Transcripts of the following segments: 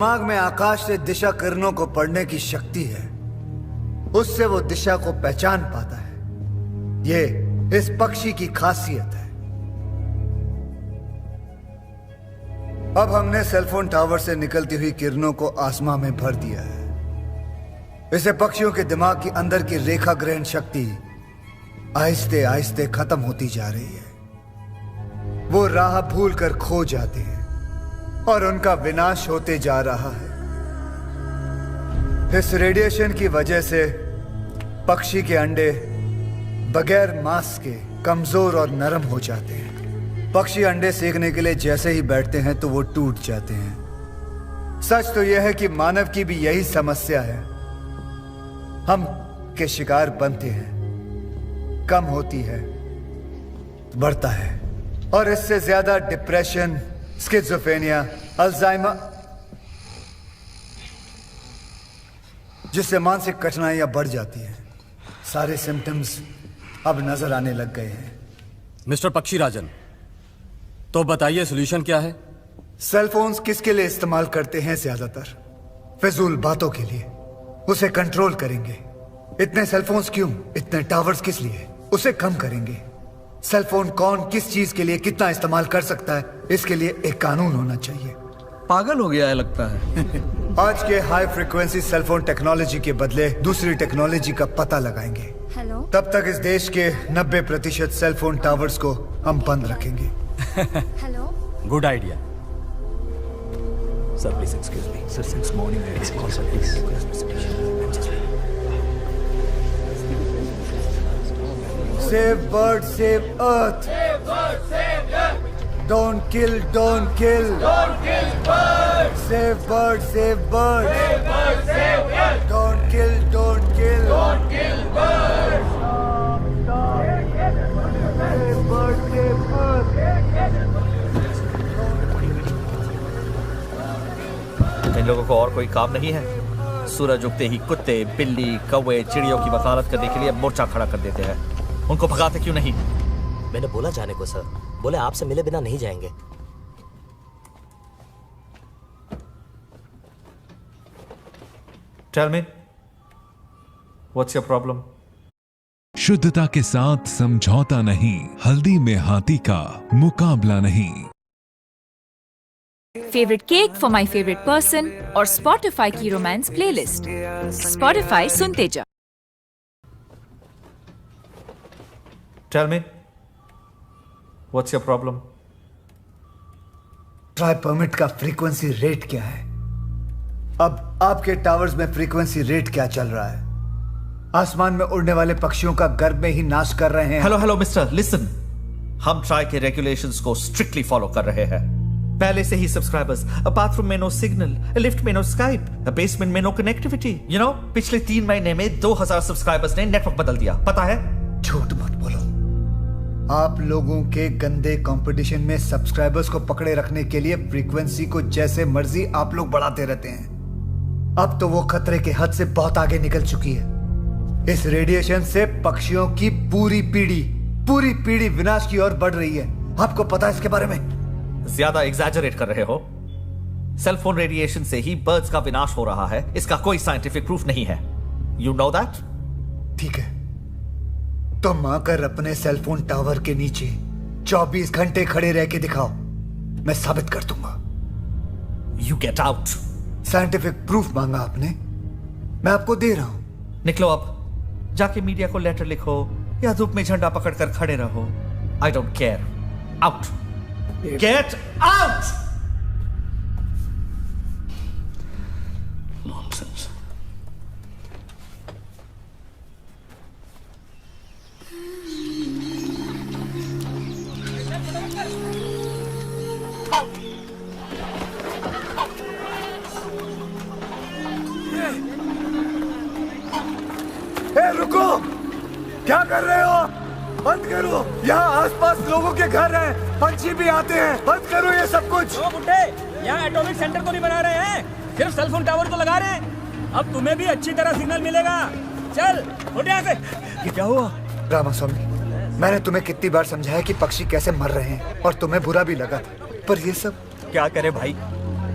दिमाग में आकाश से दिशा किरणों को पढ़ने की शक्ति है। उससे वो दिशा को पहचान पाता है। ये इस पक्षी की खासियत है। अब हमने सेलफोन टावर से निकलती हुई किरणों को आसमां में भर दिया है। इससे पक्षियों के दिमाग के अंदर की रेखा ग्रहण शक्ति आहिस्ते आहिस्ते खत्म होती जा रही है। वो राह भूल कर खो जाते हैं और उनका विनाश होते जा रहा है। इस रेडिएशन की वजह से पक्षी के अंडे बगैर मांस के कमजोर और नरम हो जाते हैं। पक्षी अंडे सेकने के लिए जैसे ही बैठते हैं तो वो टूट जाते हैं। सच तो यह है कि मानव की भी यही समस्या है। हम के शिकार बनते हैं, कम होती है, बढ़ता है, और इससे ज्यादा डिप्रेशन, स्किज़ोफ्रेनिया, अल्जाइमर, जिससे मानसिक कठिनाइयां बढ़ जाती हैं। सारे सिम्टम्स अब नजर आने लग गए हैं। मिस्टर पक्षीराजन, तो बताइए सॉल्यूशन क्या है? सेलफोन्स किसके लिए इस्तेमाल करते हैं? ज्यादातर फिजूल बातों के लिए। उसे कंट्रोल करेंगे। इतने सेलफोन्स क्यों? इतने टावर्स किस लिए? उसे कम करेंगे। सेलफोन कौन किस चीज के लिए कितना इस्तेमाल कर सकता है, इसके लिए एक कानून होना चाहिए। पागल हो गया है लगता है। आज के हाई फ्रीक्वेंसी सेलफोन टेक्नोलॉजी के बदले दूसरी टेक्नोलॉजी का पता लगाएंगे। हेलो। तब तक इस देश के 90% सेलफोन टावर्स को हम बंद रखेंगे। Hello. Good idea. Sir, please excuse me. Sir, since morning I had call, sir, please. Save bird, save earth. Save bird, save earth. Don't kill, don't kill. Don't kill birds. Save bird, save bird. Save bird, save earth. Don't kill, don't kill. Don't kill birds. Save bird, save earth. इन लोगों को और कोई काम नहीं है? सूरज उगते ही कुत्ते, बिल्ली, कौवे, चिड़ियों की वकालत करने के लिए मोर्चा खड़ा कर देते हैं। उनको भगाते क्यों नहीं? मैंने बोला जाने को सर। बोले आपसे मिले बिना नहीं जाएंगे। Tell me, what's your problem? शुद्धता के साथ समझौता नहीं, हल्दी में हाथी का मुकाबला नहीं। Favourite cake for my favourite person और स्पॉटिफाई की रोमांस प्लेलिस्ट। स्पॉटिफाई सुनते जा। Tell me, what's your problem? Try permit का फ्रीक्वेंसी रेट क्या है? अब आपके टावर्स में फ्रीक्वेंसी रेट क्या चल रहा है? आसमान में उड़ने वाले पक्षियों का गर्भ में ही नाश कर रहे हैं। Hello mister, listen. हम ट्राई के रेगुलेशंस को स्ट्रिक्टली फॉलो कर रहे हैं। पहले से ही सब्सक्राइबर्स, बाथरूम में नो सिग्नल, लिफ्ट में नो स्काइप, बेसमेंट में नो कनेक्टिविटी। पिछले 3 महीने में 2000 सब्सक्राइबर्स ने नेटवर्क बदल दिया, पता है? झूठ मत बोलो। आप लोगों के गंदे कंपटीशन में सब्सक्राइबर्स को पकड़े रखने के लिए फ्रीक्वेंसी को जैसे मर्जी आप लोग बढ़ाते रहते हैं। अब तो वो खतरे के हद से बहुत आगे निकल चुकी है। इस रेडिएशन से पक्षियों की पूरी पीढ़ी विनाश की ओर बढ़ रही है। आपको पता है इसके बारे में? ज्यादा एग्जैजरेट कर रहे हो। सेलफोन रेडिएशन से ही बर्ड्स का विनाश हो रहा है, इसका कोई साइंटिफिक प्रूफ नहीं है। You know that? ठीक है, तुम आकर अपने सेलफोन टावर के नीचे 24 घंटे खड़े रह के दिखाओ, मैं साबित कर दूंगा। You get out. Scientific proof मांगा आपने, मैं आपको दे रहा हूं। निकलो अब, जाके मीडिया को लेटर लिखो या धूप में झंडा पकड़कर खड़े रहो। I don't care. Out. Get out. Nonsense. रुको, क्या कर रहे हो? बंद करो। यहाँ आसपास लोगों के घर हैं, पंछी भी आते हैं। बंद करो ये सब कुछ। ओ बुड्ढे, यहाँ एटॉमिक सेंटर तो नहीं बना रहे हैं, सिर्फ सेलफोन टावर तो लगा रहे हैं। अब तुम्हें भी अच्छी तरह सिग्नल मिलेगा। चल उठ यहाँ से। ये क्या हुआ? रामास्वामी, मैंने तुम्हें कितनी बार समझाया कि पक्षी कैसे मर रहे हैं और तुम्हें बुरा भी लगा, पर ये सब क्या करे भाई?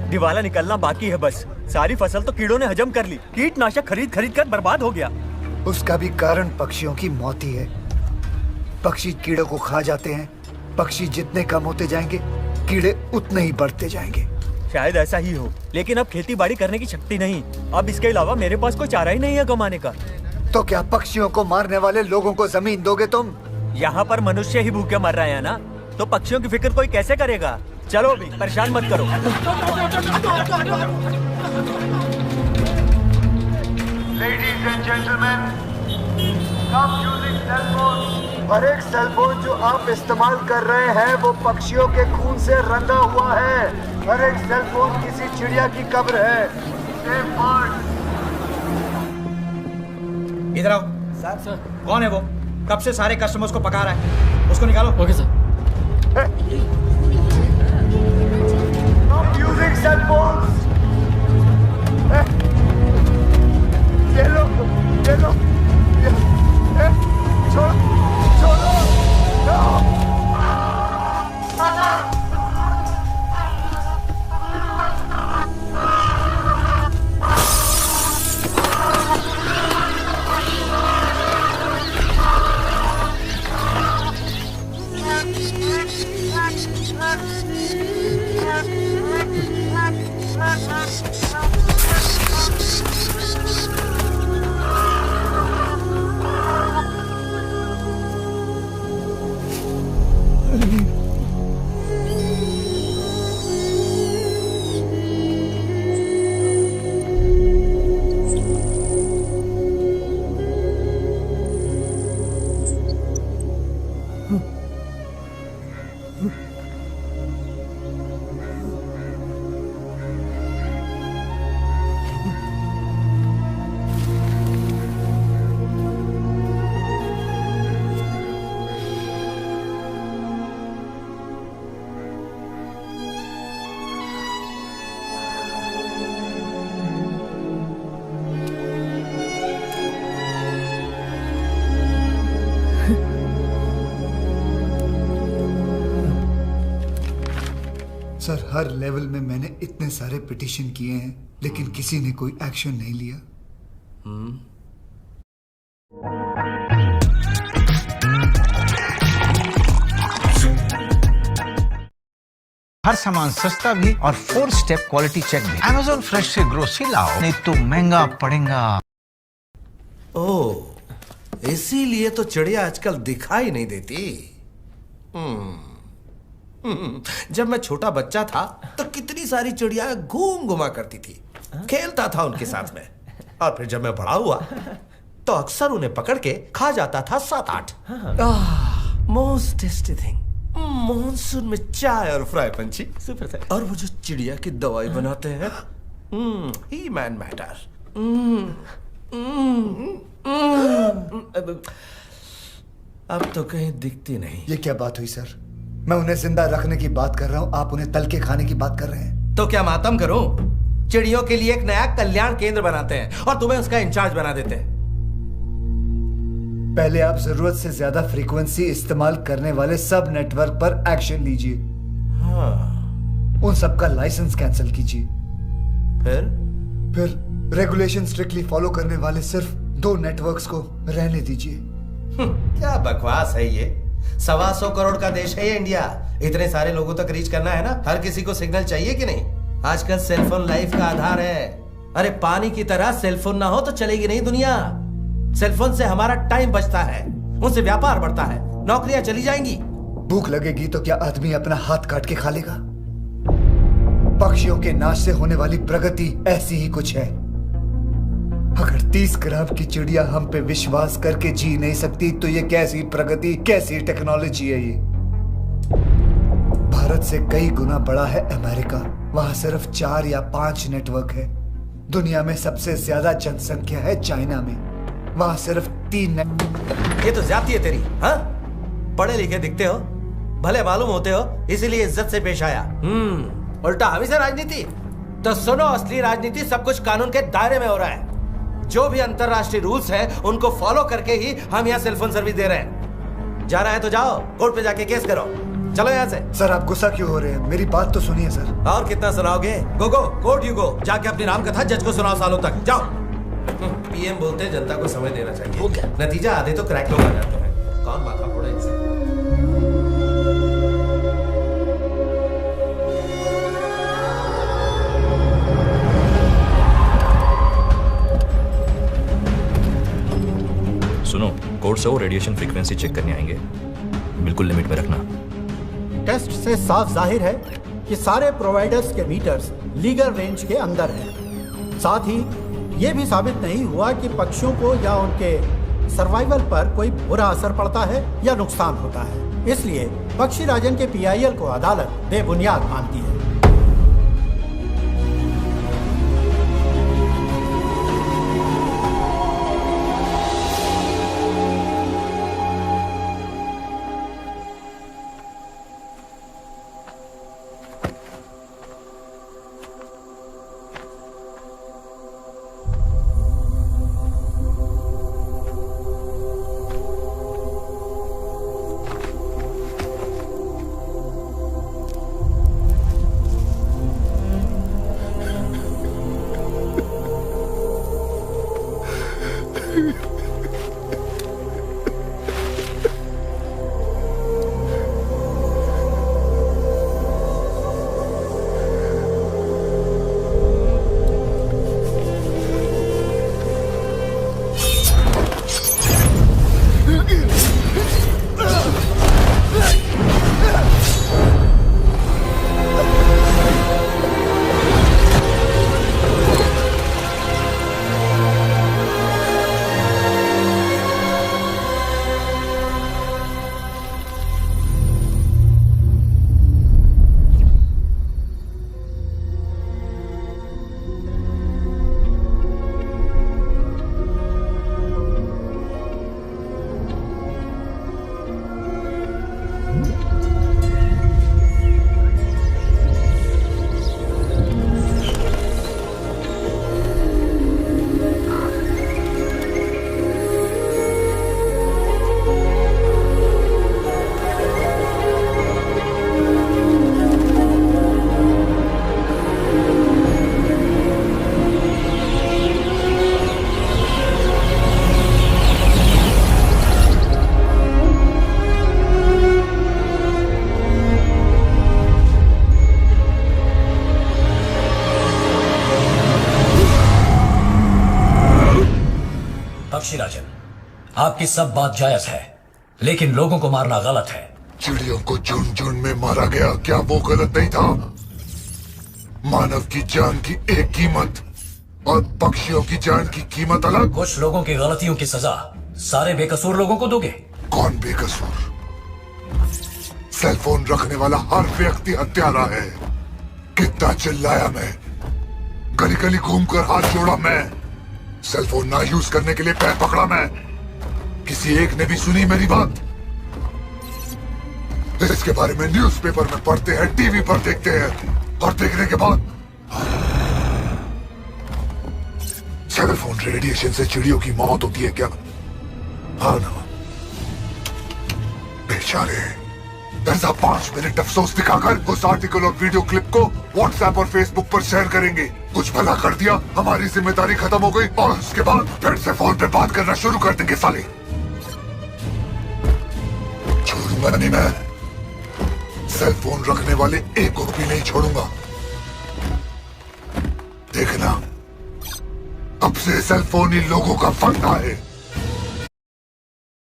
दिवाला निकलना बाकी है बस। सारी फसल तो कीड़ों ने हजम कर ली। कीटनाशक खरीद खरीद कर बर्बाद हो गया। उसका भी कारण पक्षियों की मौत ही है। पक्षी कीड़ों को खा जाते हैं। पक्षी जितने कम होते जाएंगे, कीड़े उतने ही बढ़ते जाएंगे। शायद ऐसा ही हो, लेकिन अब खेती बाड़ी करने की शक्ति नहीं। अब इसके अलावा मेरे पास कोई चारा ही नहीं है कमाने का। तो क्या पक्षियों को मारने वाले लोगों को जमीन दोगे तुम? यहाँ पर मनुष्य ही भूखे मर रहे हैं ना, तो पक्षियों की फिक्र कोई कैसे करेगा? चलो अभी परेशान मत करो। Ladies and gentlemen, stop using cell phones. हर एक सेल फोन जो आप इस्तेमाल कर रहे हैं वो पक्षियों के खून से रंगा हुआ है। हर एक सेल फोन किसी चिड़िया की कब्र है। Save birds. इधर आओ। सर कौन है वो? कब से सारे कस्टमर्स को पका रहा है? उसको निकालो। Okay sir. Stop using cell phones. ये लो, छोड़ो, छोड़ो, सर, हर लेवल में मैंने इतने सारे पिटीशन किए हैं, लेकिन किसी ने कोई एक्शन नहीं लिया। हर सामान सस्ता भी और 4 स्टेप क्वालिटी चेक भी। Amazon फ्रेश से ग्रोसरी लाओ, नहीं तो महंगा पड़ेगा। ओह, इसीलिए तो चिड़िया आजकल दिखाई नहीं देती। जब मैं छोटा बच्चा था तो कितनी सारी चिड़िया घूम घुमा करती थी, खेलता था उनके साथ में। और फिर जब मैं बड़ा हुआ तो अक्सर उन्हें पकड़ के खा जाता था 7-8। मोस्ट टेस्टी थिंग, मॉनसून में चाय और फ्राई पंछी। और वो जो चिड़िया की दवाई बनाते हैं, ही मैन मैटर। अब तो कहीं दिखती नहीं। ये क्या बात हुई सर? मैं उन्हें जिंदा रखने की बात कर रहा हूँ, आप उन्हें तल के खाने की बात कर रहे हैं। तो क्या मातम करूं? चिड़ियों के लिए एक नया कल्याण केंद्र बनाते हैं और तुम्हें उसका इंचार्ज बना देते हैं। पहले आप जरूरत से ज्यादा फ्रीक्वेंसी इस्तेमाल करने वाले सब नेटवर्क पर एक्शन लीजिए। उन सबका लाइसेंस कैंसिल कीजिए। फिर रेगुलेशन स्ट्रिक्टली फॉलो करने वाले सिर्फ 2 नेटवर्क्स को रहने दीजिए। क्या बकवास है ये? 125 करोड़ का देश है ये इंडिया। इतने सारे लोगों तक रीच करना है ना। हर किसी को सिग्नल चाहिए कि नहीं? आजकल सेलफोन लाइफ का आधार है। अरे पानी की तरह सेलफोन ना हो तो चलेगी नहीं दुनिया। सेलफोन से हमारा टाइम बचता है, उनसे व्यापार बढ़ता है, नौकरियां चली जाएंगी। भूख लगेगी तो क्या आदमी अपना हाथ काट के खा लेगा? पक्षियों के नाश से होने वाली प्रगति ऐसी ही कुछ है। अगर 30 ग्राम की चिड़िया हम पे विश्वास करके जी नहीं सकती तो ये कैसी प्रगति, कैसी टेक्नोलॉजी है ये? भारत से कई गुना बड़ा है अमेरिका। वहां सिर्फ 4 या 5 नेटवर्क है। दुनिया में सबसे ज्यादा जनसंख्या है चाइना में, वहां सिर्फ 3 ये तो ज्यादती है तेरी। हाँ, पढ़े लिखे दिखते हो, भले मालूम होते हो, इसीलिए इज्जत से पेश आया। उल्टा हम से राजनीति। तो सुनो, असली राजनीति सब कुछ कानून के दायरे में हो रहा है। जो भी अंतरराष्ट्रीय रूल्स हैं उनको फॉलो करके ही हम यहाँ सेलफोन सर्विस दे रहे हैं। जाना है तो जाओ, कोर्ट पे जाके केस करो। चलो यहाँ से। सर आप गुस्सा क्यों हो रहे हैं? मेरी बात तो सुनिए सर। और कितना सुनाओगे? गो गो कोर्ट यू गो, जाके अपनी राम कथा जज को सुनाओ सालों तक। जाओ। पीएम बोलते हैं जनता को समय देना चाहिए, नतीजा आधे तो क्रैक लोग आ जाते हैं। कौन माथा फोड़े इनसे? सुनो, कोर्ट से वो रेडिएशन फ्रीक्वेंसी चेक करने आएंगे, बिल्कुल लिमिट में रखना। टेस्ट से साफ जाहिर है कि सारे प्रोवाइडर्स के मीटर्स लीगल रेंज के अंदर हैं। साथ ही ये भी साबित नहीं हुआ कि पक्षियों को या उनके सर्वाइवल पर कोई बुरा असर पड़ता है या नुकसान होता है। इसलिए पक्षी राजन के पीआईएल को अदालत बेबुनियाद मानती है। पक्षी राजन, आपकी सब बात जायज है, लेकिन लोगों को मारना गलत है। चिड़ियों को झुंड झुंड में मारा गया, क्या वो गलत नहीं था? मानव की जान की एक कीमत और पक्षियों की जान की कीमत अलग। कुछ लोगों की गलतियों की सजा सारे बेकसूर लोगों को दोगे? कौन बेकसूर? सेलफोन रखने वाला हर व्यक्ति हत्यारा है। कितना चिल्लाया मैं, गली गली घूमकर हाथ जोड़ा मैं, सेलफोन ना यूज करने के लिए पैर पकड़ा मैं। किसी एक ने भी सुनी मेरी बात? इसके बारे में न्यूज़पेपर में पढ़ते हैं, टीवी पर देखते हैं, और देखने के बाद सेलफोन रेडिएशन से चिड़ियों की मौत होती है क्या? हाँ ना, बेचारे। ऐसा 5 मिनट अफसोस दिखाकर उस आर्टिकल और वीडियो क्लिप को व्हाट्सएप और फेसबुक पर शेयर करेंगे। कुछ भला कर दिया, हमारी जिम्मेदारी खत्म हो गई, और उसके बाद फिर से फोन पे बात करना शुरू कर देंगे साले। छोड़ूंगा नहीं मैं, सेल फोन रखने वाले एक को भी नहीं छोड़ूंगा। देखना, अब से सेल फोन ही लोगों का फंदा है।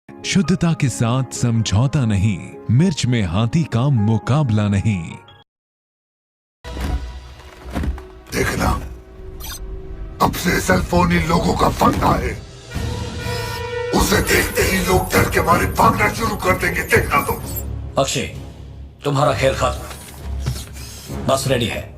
शुद्धता के साथ समझौता नहीं, मिर्च में हाथी का मुकाबला नहीं। देखना, अब से सेल फोन ही लोगों का फंदा है। उसे देखते ही लोग डर के मारे भागना शुरू कर देंगे। देखना तो। अक्षय, तुम्हारा खेल खत्म, बस रेडी है।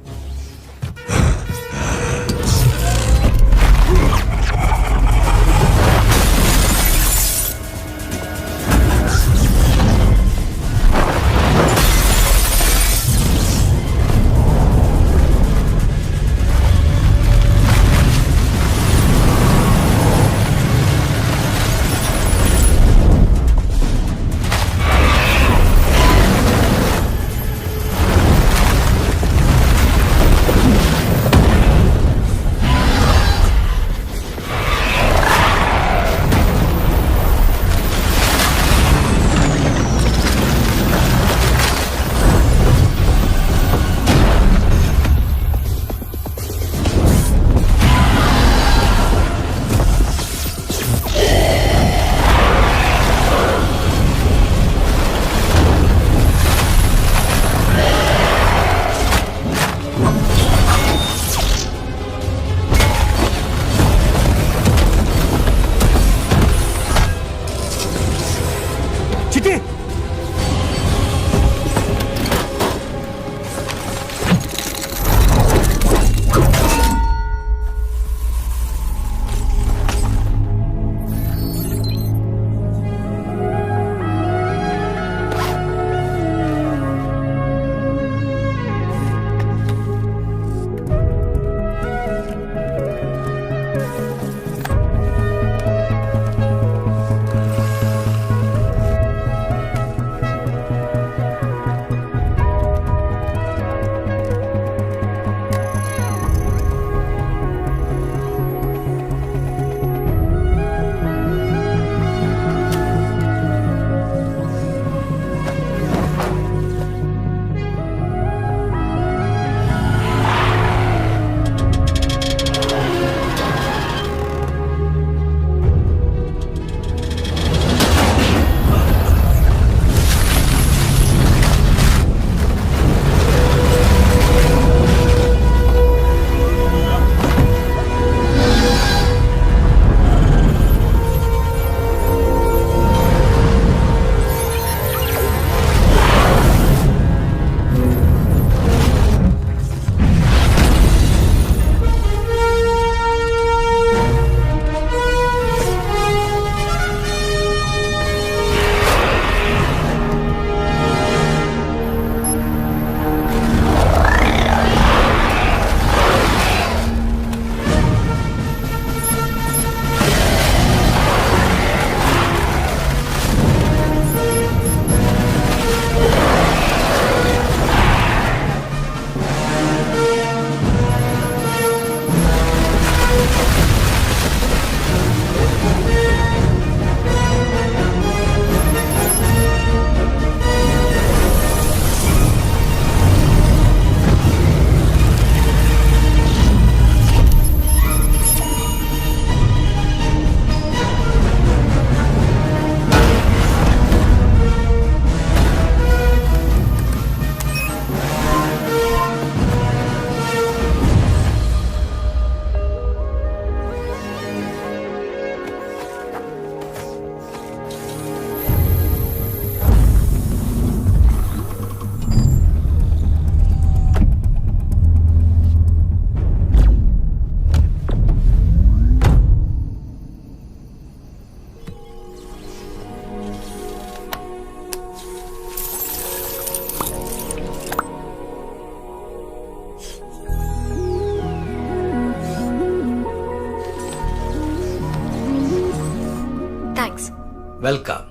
वेलकम।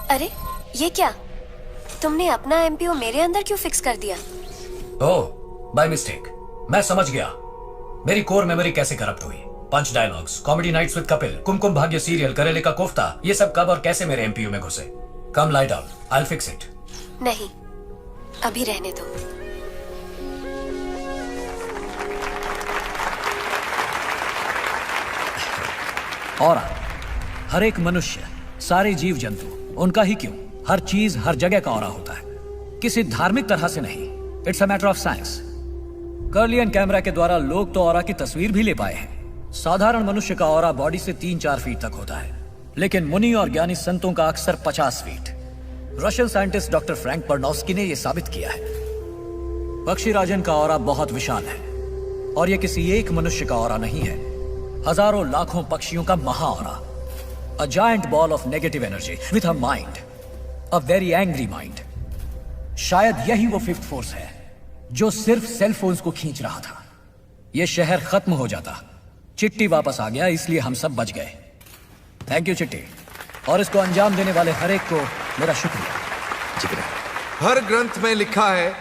अरे ये क्या, तुमने अपना एमपीओ मेरे अंदर क्यों फिक्स कर दिया? Oh, by mistake. मैं समझ गया मेरी कोर मेमोरी कैसे करप्ट हुई। Punch dialogues, comedy nights with Kapil, Kumkum Bhagya serial, करेले का कोफ्ता, ये सब कब और कैसे मेरे एमपीयू में घुसे? Come lie down, I will fix it. नहीं, अभी रहने दो। और हर एक मनुष्य, सारे जीव जंतु, उनका ही क्यों, हर चीज हर जगह का ऑरा होता है, किसी धार्मिक तरह से नहीं। It's a matter of science. Kirlian camera के द्वारा लोग तो ऑरा की तस्वीर भी ले पाए हैं। साधारण मनुष्य का ऑरा बॉडी से 3-4 फीट तक होता है, लेकिन मुनि और ज्ञानी संतों का अक्सर 50 feet. Russian scientist doctor Frank Pernosky ने यह साबित किया है। पक्षीराजन का ऑरा बहुत विशाल है, और यह किसी एक मनुष्य का ऑरा नहीं है, हजारों लाखों पक्षियों का महाऑरा। A giant ball of negative energy with a mind, a very angry mind. शायद यही वो फिफ्थ फोर्स है जो सिर्फ सेल फोन्स को खींच रहा था। यह शहर खत्म हो जाता, चिट्टी वापस आ गया, इसलिए हम सब बच गए। थैंक यू चिट्टी, और इसको अंजाम देने वाले हर एक को मेरा शुक्रिया। हर ग्रंथ में लिखा है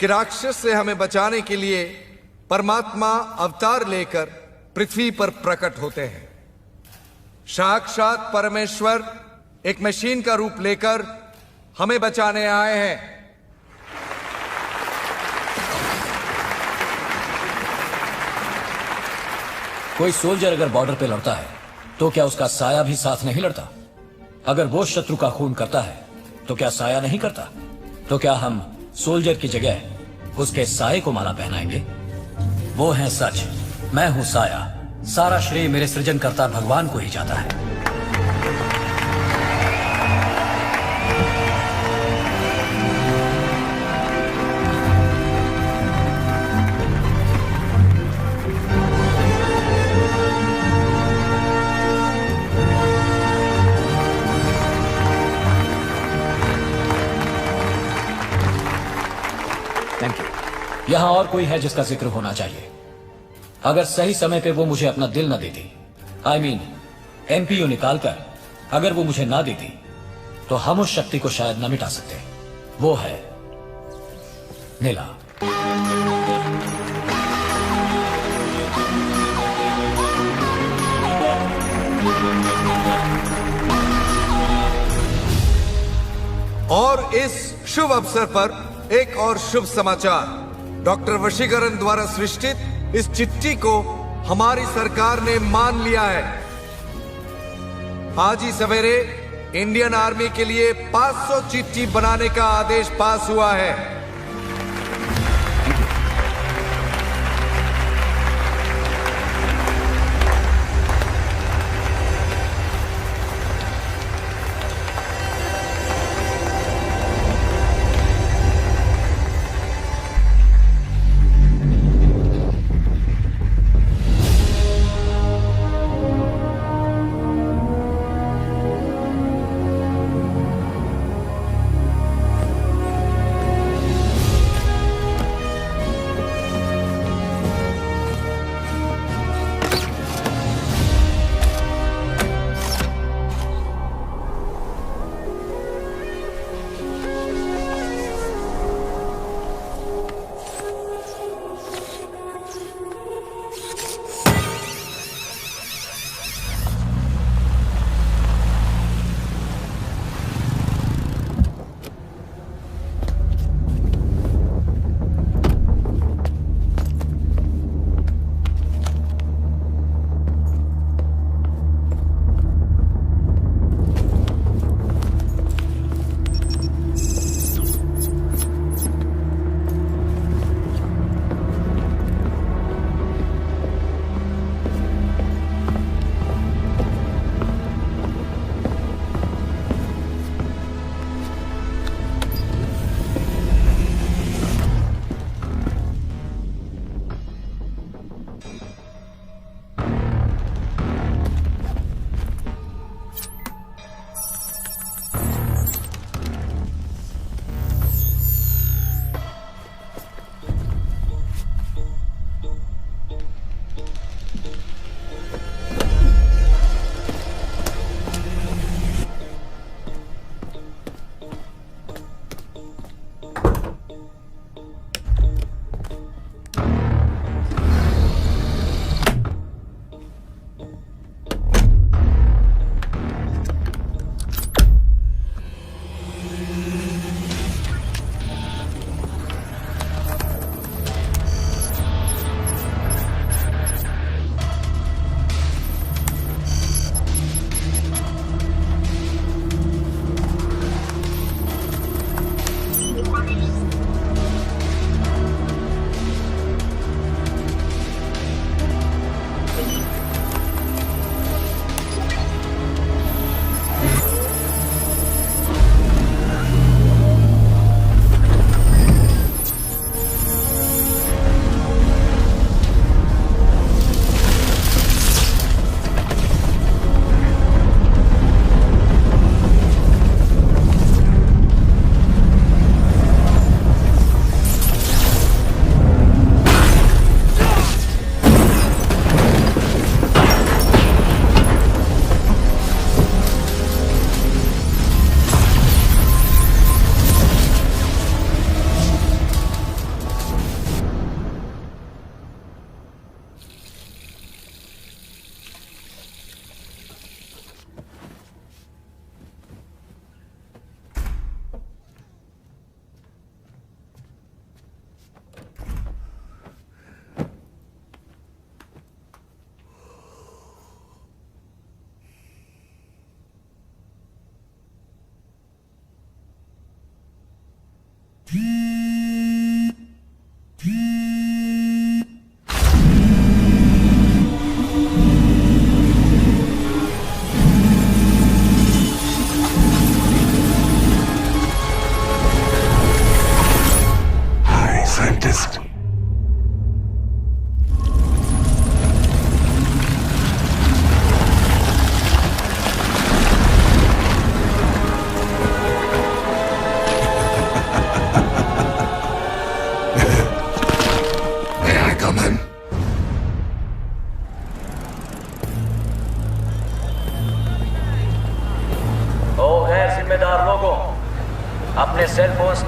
कि राक्षस से हमें बचाने के लिए परमात्मा अवतार लेकर पृथ्वी पर प्रकट होते हैं। साक्षात परमेश्वर एक मशीन का रूप लेकर हमें बचाने आए हैं। कोई सोल्जर अगर बॉर्डर पे लड़ता है तो क्या उसका साया भी साथ नहीं लड़ता? अगर वो शत्रु का खून करता है तो क्या साया नहीं करता? तो क्या हम सोल्जर की जगह उसके साये को माला पहनाएंगे? वो है सच, मैं हूं साया। सारा श्रेय मेरे सृजनकर्ता भगवान को ही जाता है। Thank you. यहां और कोई है जिसका जिक्र होना चाहिए। अगर सही समय पे वो मुझे अपना दिल न देती, I mean, एमपीयू निकालकर अगर वो मुझे ना देती, तो हम उस शक्ति को शायद न मिटा सकते। वो है नीला। और इस शुभ अवसर पर एक और शुभ समाचार। डॉक्टर वशीकरण द्वारा सृष्टित इस चिट्ठी को हमारी सरकार ने मान लिया है। आज ही सवेरे इंडियन आर्मी के लिए 500 चिट्ठी बनाने का आदेश पास हुआ है।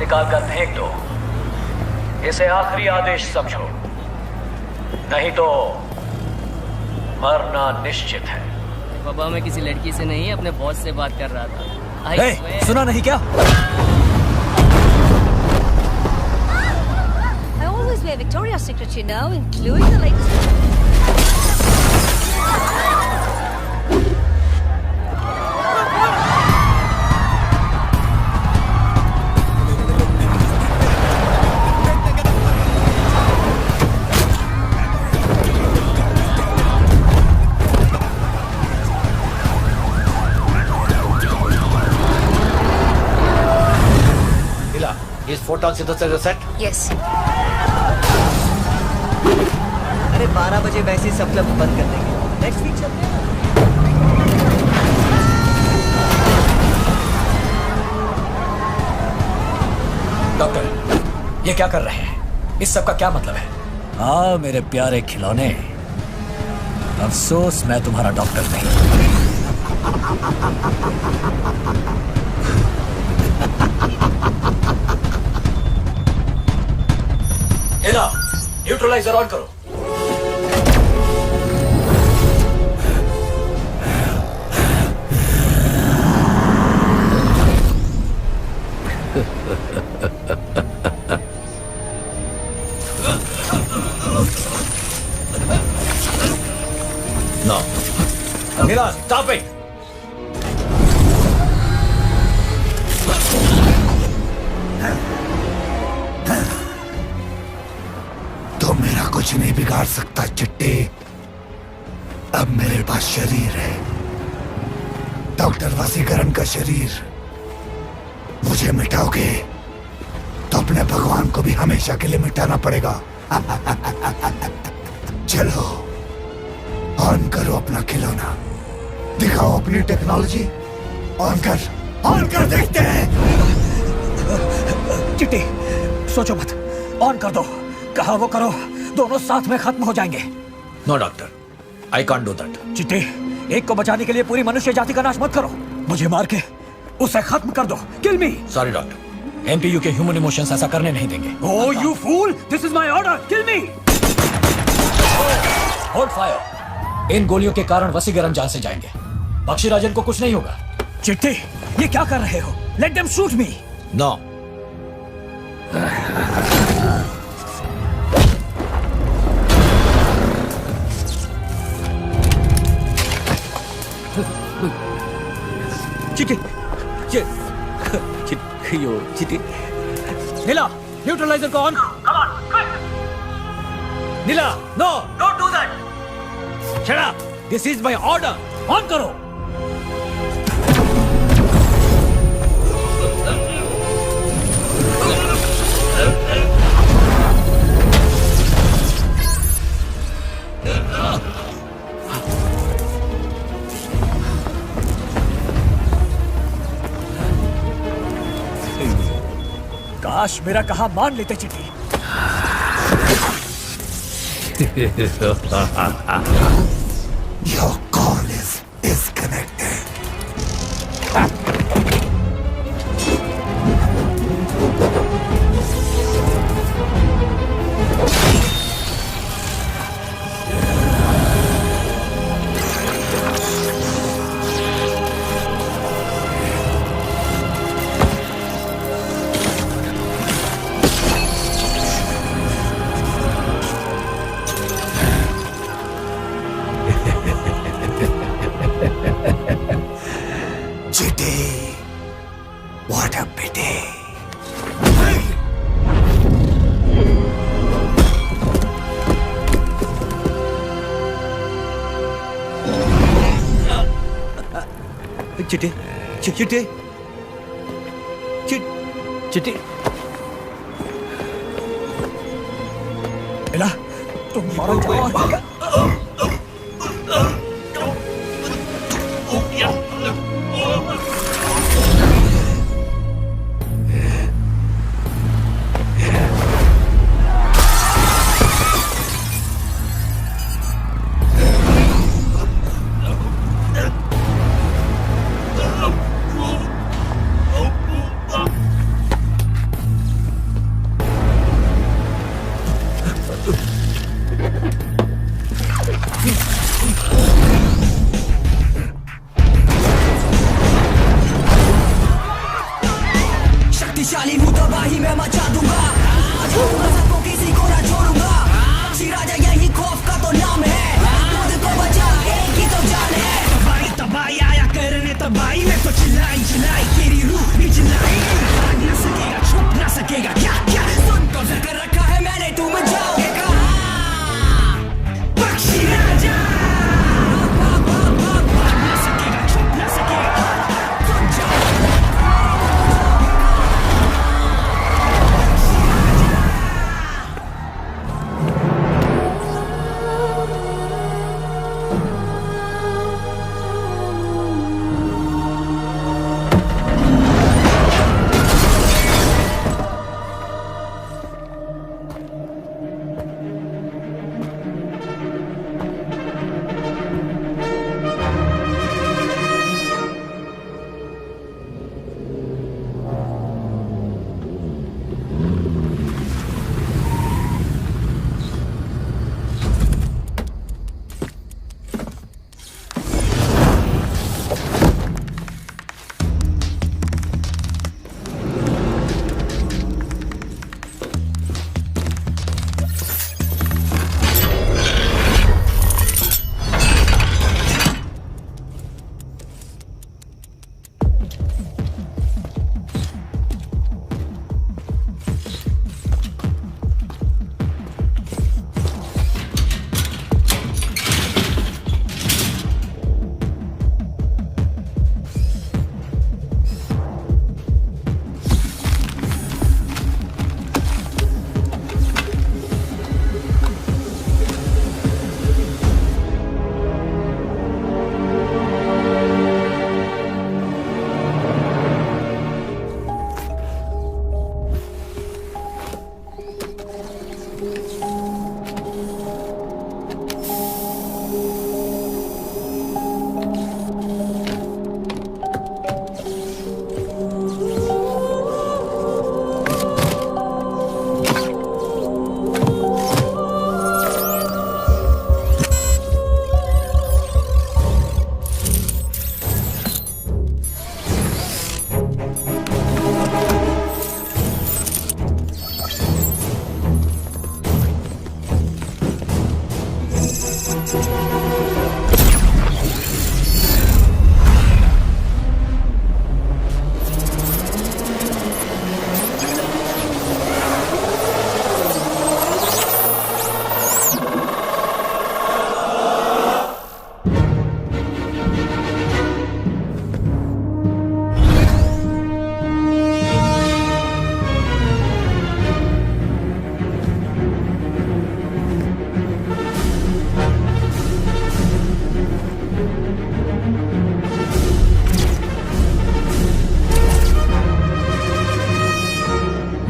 निकाल कर फेंक दो। इसे आखिरी आदेश समझो, नहीं तो मरना निश्चित है। बाबा मैं किसी लड़की से नहीं अपने बॉस से बात कर रहा था। सुना नहीं क्या? I always wear Victoria's Secret, you know, including the latest. Is photon synthesizer set? Yes. अरे 12 बजे वैसे सब क्लब बंद कर देंगे। नेक्स्ट वीक चलते हैं। डॉक्टर, ये क्या कर रहे हैं? इस सब का क्या मतलब है? हाँ मेरे प्यारे खिलौने, अफसोस मैं तुम्हारा डॉक्टर नहीं। एला, न्यूट्रलाइजर ऑन करो। No. Mila, stop it! तो मेरा कुछ नहीं बिगाड़ सकता चिट्टी। अब मेरे पास शरीर है, डॉक्टर वसीकरण का शरीर। मुझे मिटाओगे तो अपने भगवान को भी हमेशा के लिए मिटाना पड़ेगा। चलो ऑन करो अपना खिलौना, दिखाओ अपनी टेक्नोलॉजी। ऑन कर देखते हैं। चिट्टी, सोचो मत, ऑन कर दो। कहा वो करो, दोनों साथ में खत्म हो जाएंगे। No doctor, I can't do that. Chitti, एक को बचाने के लिए पूरी मनुष्य जाति का नाश मत करो। मुझे मार के उसे खत्म कर दो। Kill me. Sorry doctor, MPU के ह्यूमन इमोशंस ऐसा करने नहीं देंगे। Oh you fool, this is my order, kill me. Hold fire. इन गोलियों के कारण वसीकरण जान से जाएंगे। पक्षीराजन को कुछ नहीं होगा। चिट्टी, ये क्या कर रहे हो? Let them shoot me. No. Chitti, Chitti, Neela, neutralizer को ऑन करो। Come on, quick. Neela, no, don't do that. Shut up, this is my order. On करो। काश मेरा कहा मान लेते चिट्ठी। Your call is disconnected. What a pity. चिट्टी, चिट्टी, चिट्टी। एला, तुम मरो जाओ। शक्तिशाली हूँ तबाही मैं मचा दूंगा, सबको किसी को ना छोड़ूंगा। पक्षी राजा यही खौफ का तो नाम है, खुद को बचा एक ही तो जान है। तबाही तबाही आया करने तबाही में तो चिल्लाई चिल्लाई तेरी रूह भी चिल्लाई। भाग न सकेगा छुप न सकेगा क्या क्या, सुन तो कर रखा है मैंने तुम जाओगे कहाँ। पक्षी राजा भाग न सकेगा छुप न सकेगा सुन जाओ।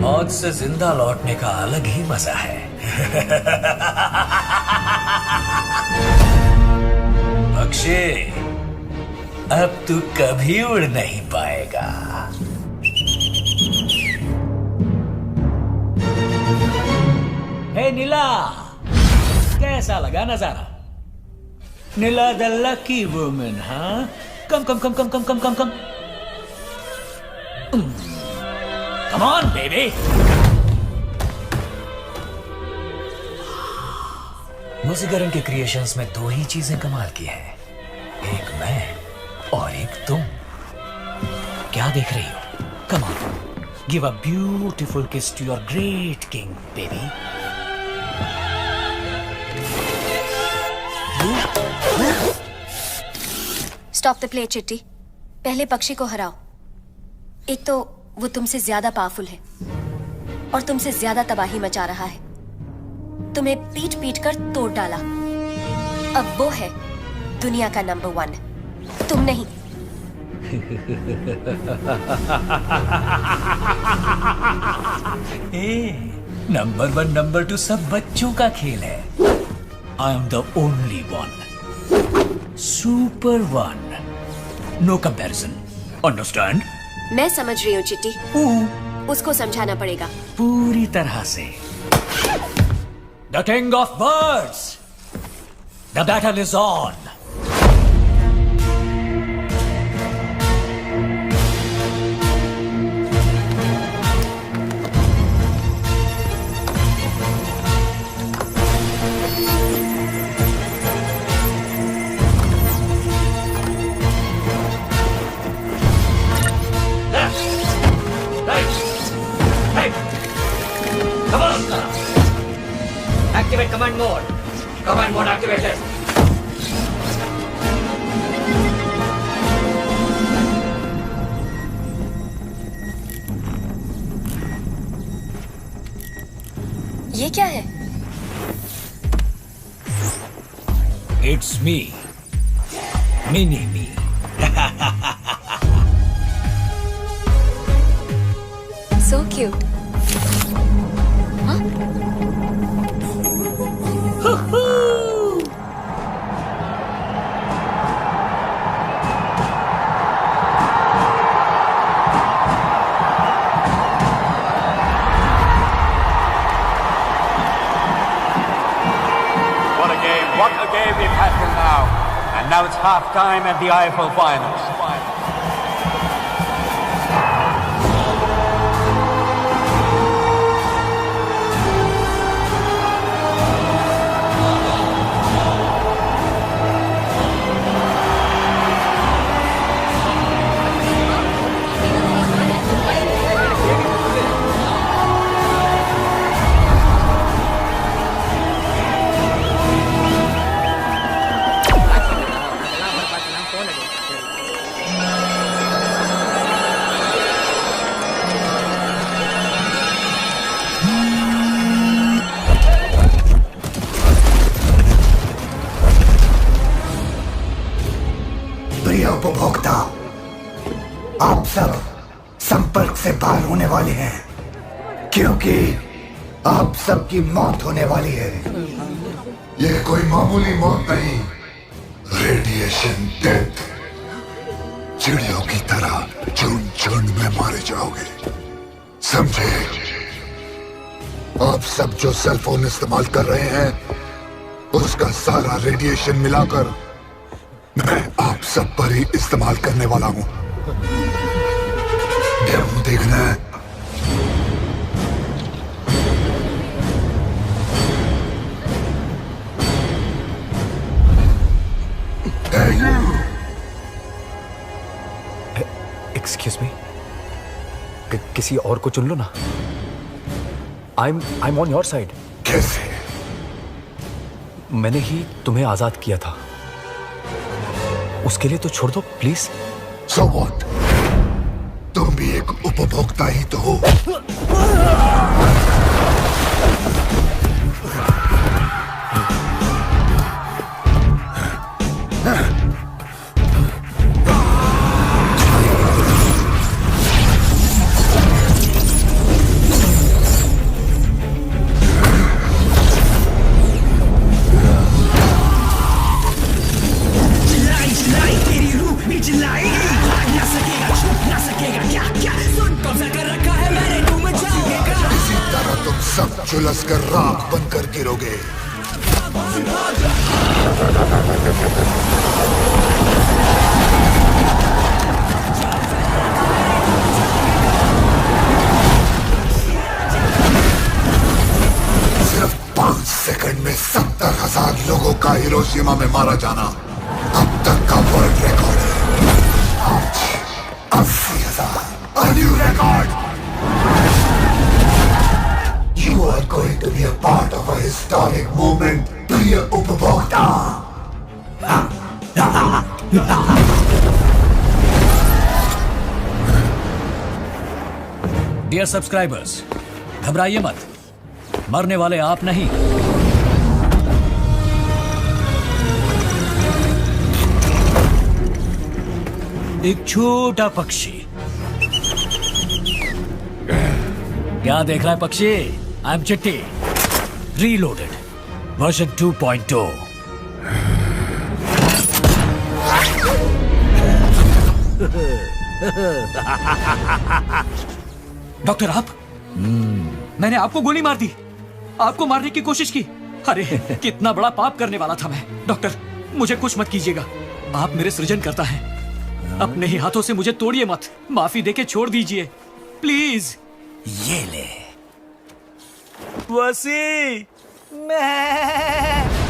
मौत से जिंदा लौटने का अलग ही मजा है। अक्षय, अब तू कभी उड़ नहीं पाएगा। हे नीला, कैसा लगा नजारा? नीला द लकी वुमन, हाँ? कम कम कम कम कम कम कम कम Come on, baby! मुजीगरन के क्रिएशंस में दो ही चीजें कमाल की हैं, एक मैं और एक तुम। क्या देख रही हो? Come on, give a beautiful kiss to your great king, baby. Stop the play, चिट्टी। पहले पक्षी को हराओ। एक तो वो तुमसे ज्यादा पावरफुल है और तुमसे ज्यादा तबाही मचा रहा है। तुम्हें पीट पीट कर तोड़ डाला। अब वो है दुनिया का नंबर 1, तुम नहीं। नंबर 1 नंबर 2 सब बच्चों का खेल है। I am the only one, super one, no comparison, understand? मैं समझ रही हूँ चिट्टी, उसको समझाना पड़ेगा। पूरी तरह से। The king of birds. The battle is on. Activate command mode. Command mode activated. ये क्या है? It's me. Mini me. So cute. What a game we've had till now. And now it's half-time at the IFL Finals. प्रिय उपभोक्ता, आप सब संपर्क से बाहर होने वाले हैं क्योंकि आप सबकी मौत होने वाली है। ये कोई मामूली मौत नहीं, रेडिएशन डेथ। चिड़ियों की तरह झुंड झुंड में मारे जाओगे, समझे? आप सब जो सेल फोन इस्तेमाल कर रहे हैं, उसका सारा रेडिएशन मिलाकर मैं आप सब पर ही इस्तेमाल करने वाला हूं। डेमो देखना है? एक्सक्यूज मी, किसी और को चुन लो ना। I am on your side. कैसे? मैंने ही तुम्हें आजाद किया था, उसके लिए तो छोड़ दो प्लीज। So what? तुम भी एक उपभोक्ता ही तो हो। सब झुलस कर राख बनकर गिरोगे। सिर्फ 5 सेकंड में 70,000 लोगों का हिरोशिमा में मारा जाना अब तक का वर्ल्ड रिकॉर्ड है। आज 80,000, a new record। You are going to be a part of a historic moment, प्रिय उपभोक्ता। डियर सब्सक्राइबर्स, घबराइए मत, मरने वाले आप नहीं। एक छोटा पक्षी। क्या देख रहा है पक्षी? आई एम चिट्टी, रीलोडेड, वर्जन 2.2। डॉक्टर आप? मैंने आपको गोली मार दी, आपको मारने की कोशिश की, अरे कितना बड़ा पाप करने वाला था मैं। डॉक्टर, मुझे कुछ मत कीजिएगा। आप मेरे सृजन करता है, अपने ही हाथों से मुझे तोड़िए मत, माफी देके छोड़ दीजिए प्लीज। ये ले वसी। मैं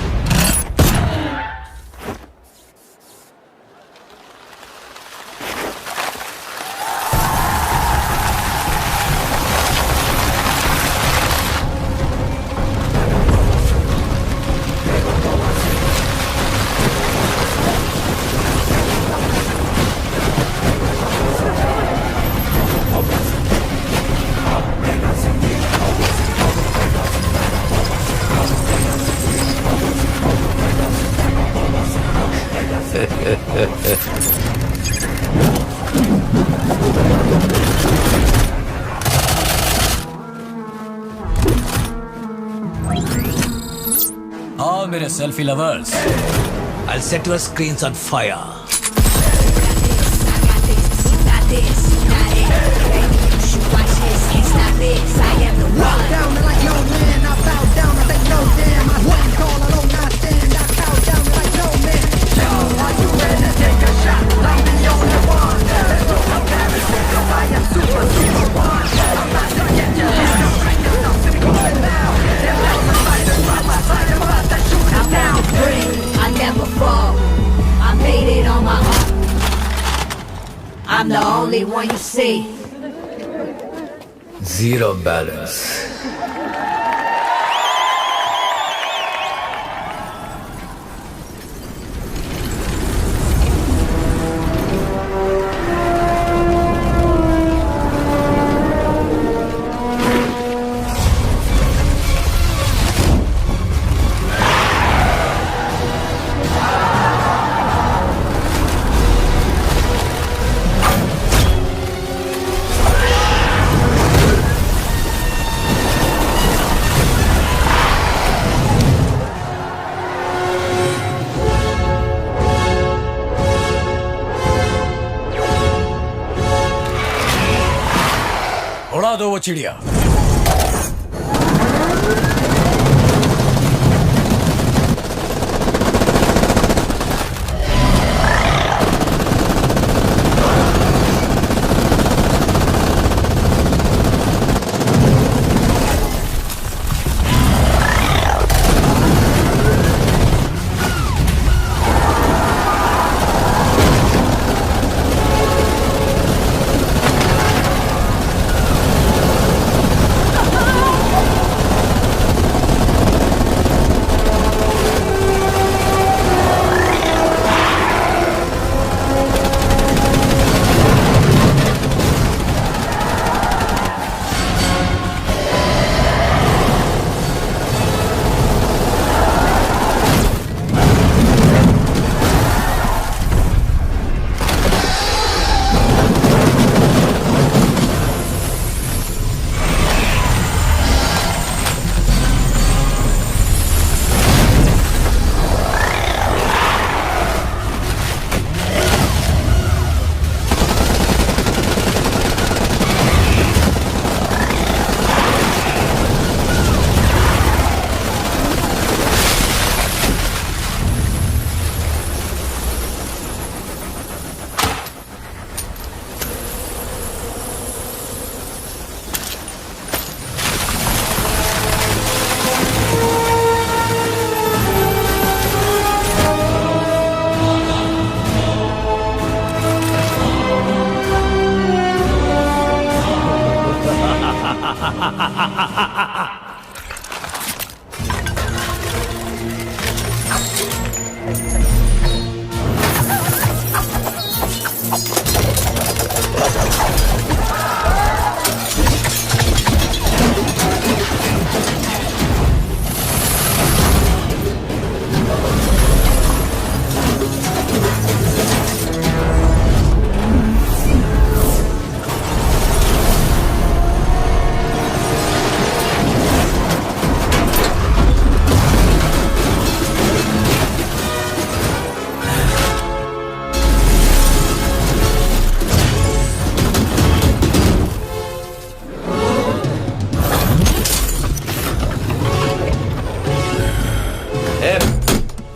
आओ मेरे selfie lovers. I'll set your screens on fire. I'm the only one you see. Zero balance. उड़ा दो वो चिड़िया।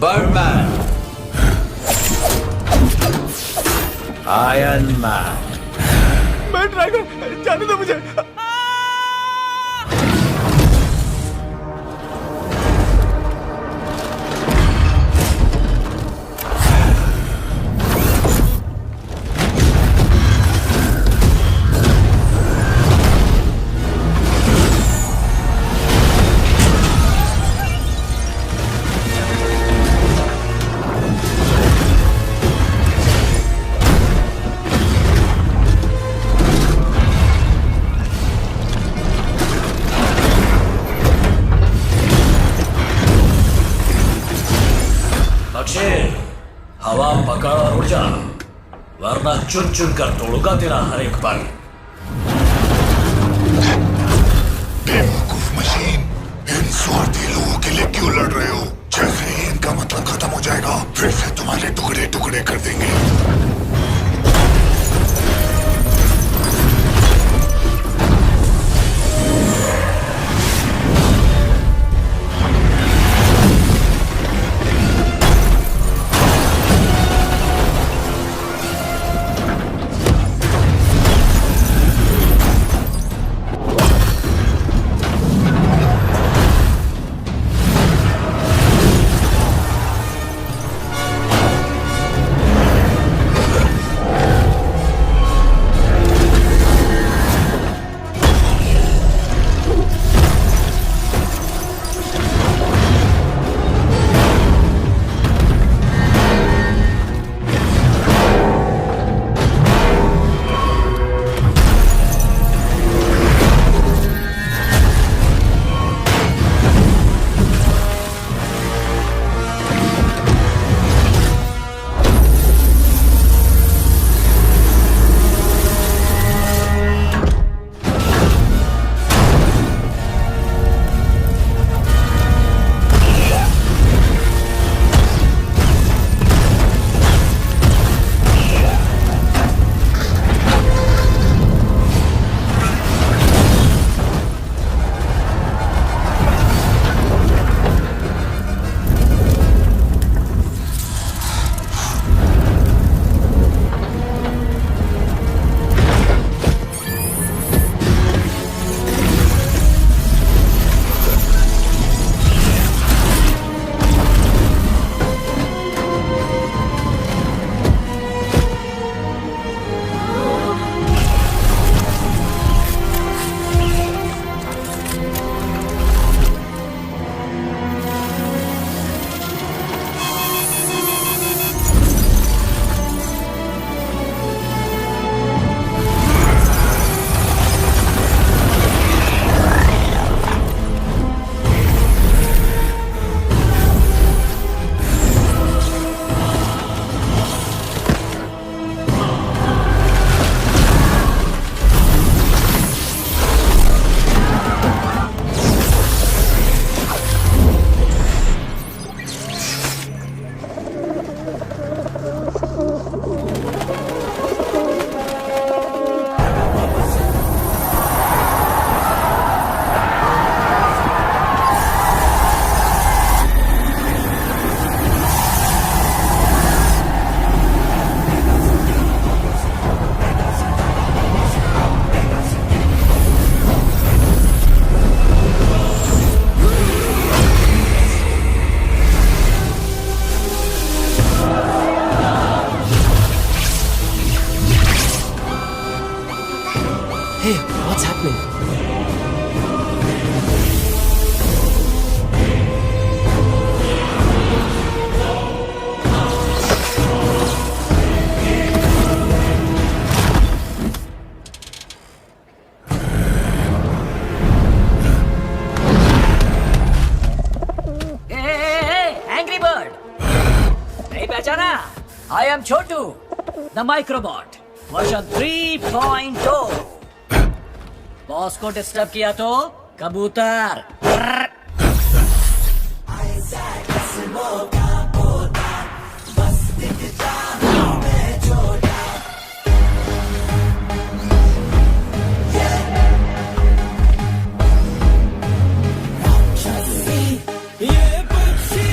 Birdman, iron man. मैं ट्राई कर, जाने दो मुझे। हवा पकड़ और उड़ जा, वरना चुन चुन कर तोड़ूंगा तेरा हर एक पल। बेवकूफ मशीन, इन स्वार्थी लोगों के लिए क्यों लड़ रहे हो? जैसे ही इनका मतलब खत्म हो जाएगा, फिर से तुम्हारे टुकड़े टुकड़े कर देंगे। I am Chotu, the Microbot, version 3.0. Boss को डिस्टर्ब किया तो कबूतर। ये पक्षी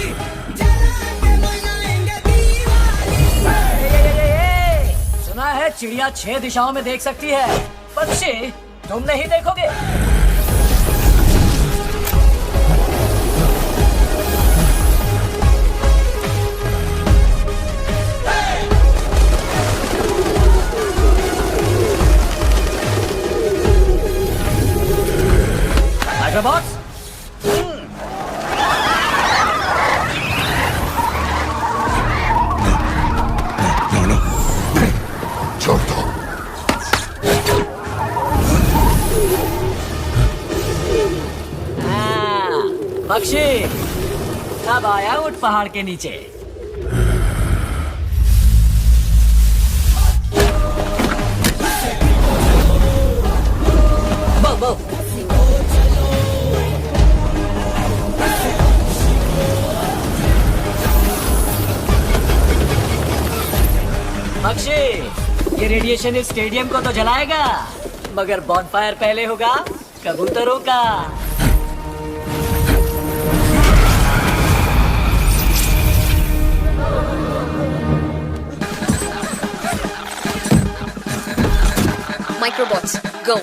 चिड़िया 6 दिशाओं में देख सकती है, पक्षी तुम नहीं देखोगे। माइक्रोबॉट्स, छोड़ दो। पक्षी अब आया उठ पहाड़ के नीचे। बो बो। पक्षी, ये रेडिएशन इस स्टेडियम को तो जलाएगा, मगर बॉनफायर पहले होगा कबूतरों का। Microbots, go.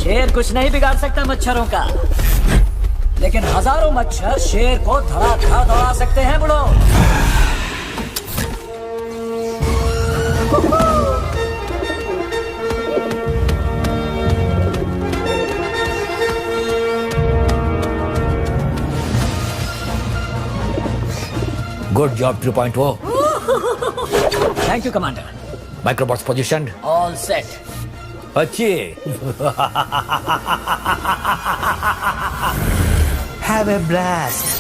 शेर कुछ नहीं बिगाड़ सकता मच्छरों का, लेकिन हजारों मच्छर शेर को धड़ाधड़ दौड़ा सकते हैं बुढ़ो। Good job 3.0। Thank you commander. Microbots positioned. All set. अच्छी। Have a blast.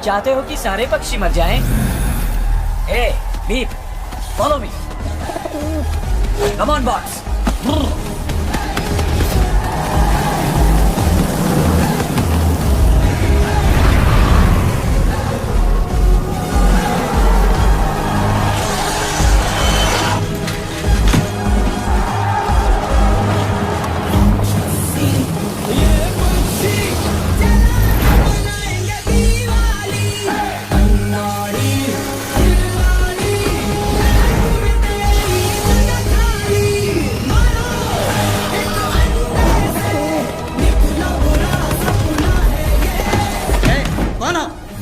चाहते हो कि सारे पक्षी मर जाएं? ए, beep, follow me. Come on bots.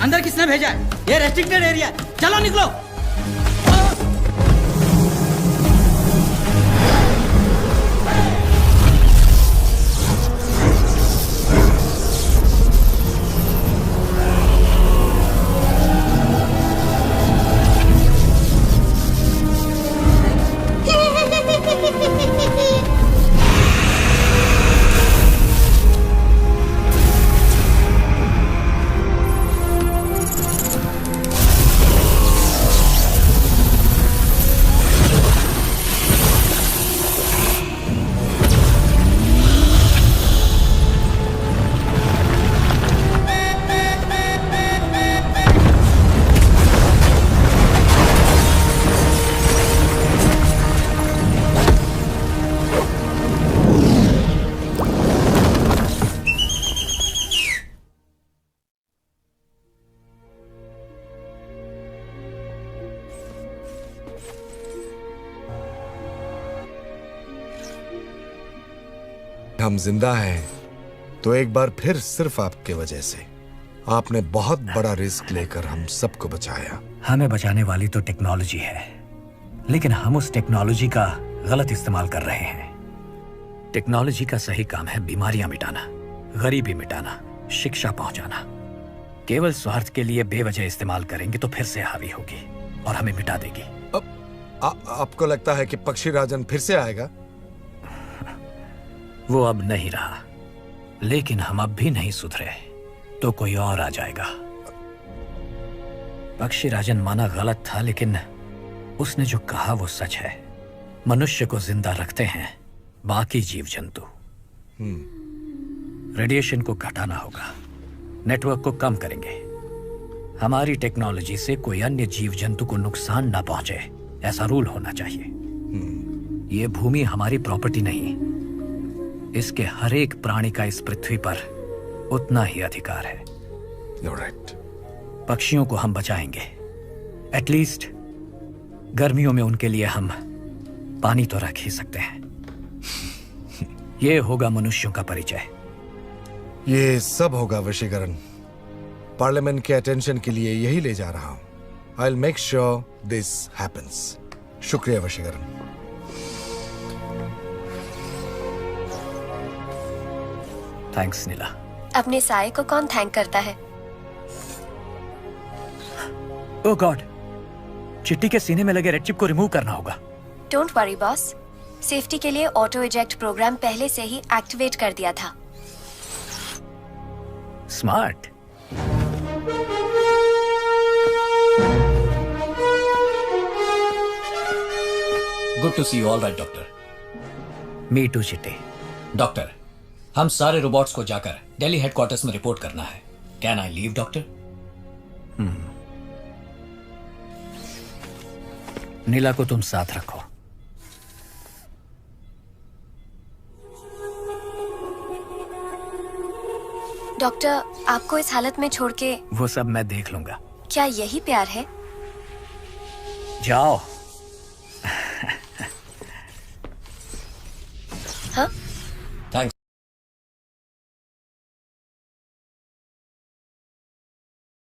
अंदर किसने भेजा है? ये रेस्ट्रिक्टेड एरिया है, चलो निकलो। हम जिंदा हैं तो एक बार फिर सिर्फ आपके वजह से। आपने बहुत बड़ा रिस्क लेकर हम सबको बचाया। हमें बचाने वाली तो टेक्नोलॉजी है, लेकिन हम उस टेक्नोलॉजी का गलत इस्तेमाल कर रहे हैं। टेक्नोलॉजी का सही काम है बीमारियां मिटाना, गरीबी मिटाना, शिक्षा पहुंचाना। केवल स्वार्थ के लिए बेवजह इस्तेमाल करेंगे तो फिर से हावी होगी और हमें मिटा देगी। आपको लगता है कि पक्षी राजन फिर से आएगा? वो अब नहीं रहा, लेकिन हम अब भी नहीं सुधरे तो कोई और आ जाएगा। पक्षी राजन माना गलत था, लेकिन उसने जो कहा वो सच है। मनुष्य को जिंदा रखते हैं बाकी जीव जंतु। रेडिएशन को घटाना होगा, नेटवर्क को कम करेंगे। हमारी टेक्नोलॉजी से कोई अन्य जीव जंतु को नुकसान ना पहुंचे, ऐसा रूल होना चाहिए। ये भूमि हमारी प्रॉपर्टी नहीं, इसके हर एक प्राणी का इस पृथ्वी पर उतना ही अधिकार है। You're right. पक्षियों को हम बचाएंगे, एटलीस्ट गर्मियों में उनके लिए हम पानी तो रख ही सकते हैं। ये होगा मनुष्यों का परिचय। ये सब होगा वशीकरण। पार्लियामेंट के अटेंशन के लिए यही ले जा रहा हूं। I'll make sure this happens. शुक्रिया वशीकरण। थैंक्स नीला। अपने साये को कौन थैंक करता है? ओह गॉड, चिट्टी के सीने में लगे रेड चिप को रिमूव करना होगा। डोंट वरी बॉस, सेफ्टी के लिए ऑटो इजेक्ट प्रोग्राम पहले से ही एक्टिवेट कर दिया था। Smart. Good to see you. All right doctor. Me too Chitti. Doctor, हम सारे रोबोट्स को जाकर दिल्ली हेडक्वार्टर्स में रिपोर्ट करना है। Can I leave doctor? Neela को तुम साथ रखो। डॉक्टर, आपको इस हालत में छोड़ के वो सब मैं देख लूंगा। क्या यही प्यार है? जाओ।